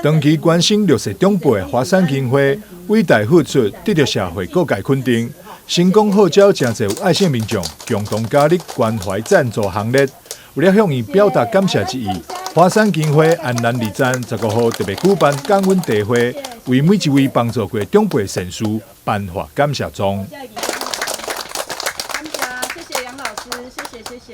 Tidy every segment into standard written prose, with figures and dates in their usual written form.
长期关心绿色长辈的华山基金会伟大付出，得到社会各界肯定，成功号召真侪有爱心民众共同加入关怀赞助行列。为了向伊表达感谢之意，华山基金会安南二站15号特别举办感恩茶会，为每一位帮助过长辈善事颁发感谢状。谢谢杨老师，谢谢。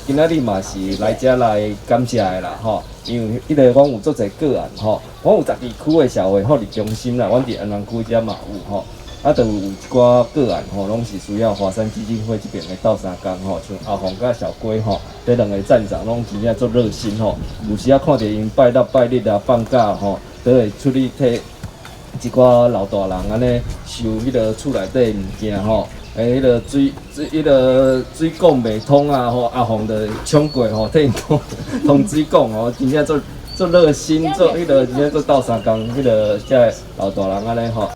今仔日嘛是来遮来感谢的啦吼，因为阮有做一个个案吼，阮有12区的社会福利中心啦，阮伫安南区遮嘛有吼，就有一寡个案吼，拢是需要华山基金会这边的斗相共吼，像阿红甲小龟吼，这两个站长拢真正做热心吼，有时啊看到因拜六拜日啊放假吼，都会出去替一寡老大人安尼收厝内底物件吼。水管袂通啊！吼，阿红的冲过吼，替因通水管吼，真正做热心，做真正做斗相共，遮老大人安尼吼。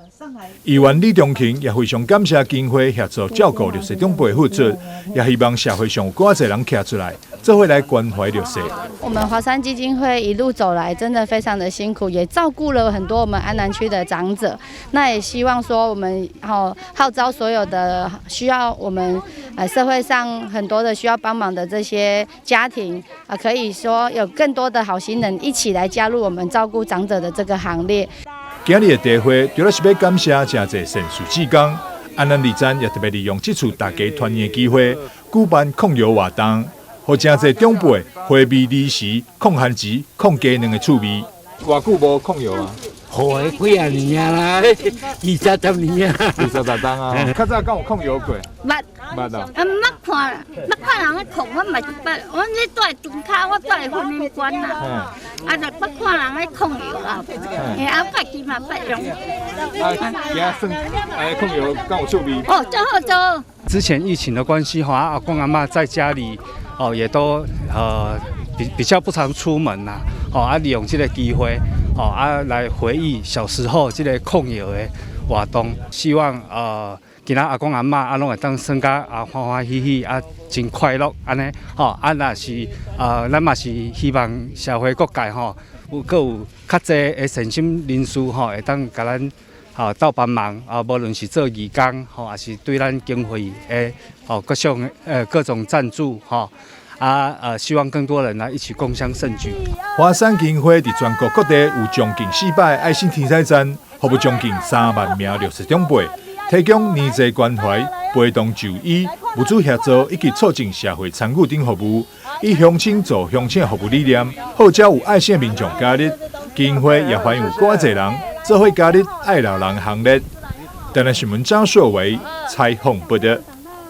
议员李中勤也非常感谢基金会协助照顾绿色长辈付出，也希望社会上有更多人站出来，做伙来关怀绿色。我们华山基金会一路走来，真的非常的辛苦，也照顾了很多我们安南区的长者。那也希望说，我们号召所有的需要我们社会上很多的需要帮忙的这些家庭可以说有更多的好心人一起来加入我们照顾长者的这个行列。今日的茶会，除了是要感谢真侪善事志工，安南二站也特别利用这次大家团圆的机会，举办控油活动，让真侪长辈回味儿时控寒食、控鸡卵的趣味。偌久无控油啊？好几啊年啦，20年啊，20单啊。较早敢有控油过？捌啊。捌看人咧控，我嘛是捌。我咧住伫中骹，我住伫婚姻馆啦。就捌看人咧控油啦。我家己嘛捌用。今算控油敢有趣味？哦，真好做。之前疫情的关系哈，阿公阿嬷在家里也都比较不常出门啦，利用这个机会来回忆小时候这个控油的活动，希望今仔阿公阿嬷拢会当生甲欢欢喜喜真快乐安尼若是咱嘛是希望社会各界有较侪的善心人士会当甲咱斗帮忙无论是做义工还是对咱经费的各种赞助希望更多人来一起共襄盛举。华山基金会在全国各地有将近400爱心天灾站，服务将近3万名绿色长辈，提供年济关怀、陪同就医、物资协助以及促进社会参与等服务，以乡亲做乡亲的服务理念，号召有爱心的民众加入。基金会也欢迎有更多人做伙加入爱老人行列。台南新闻张硕维采访报道。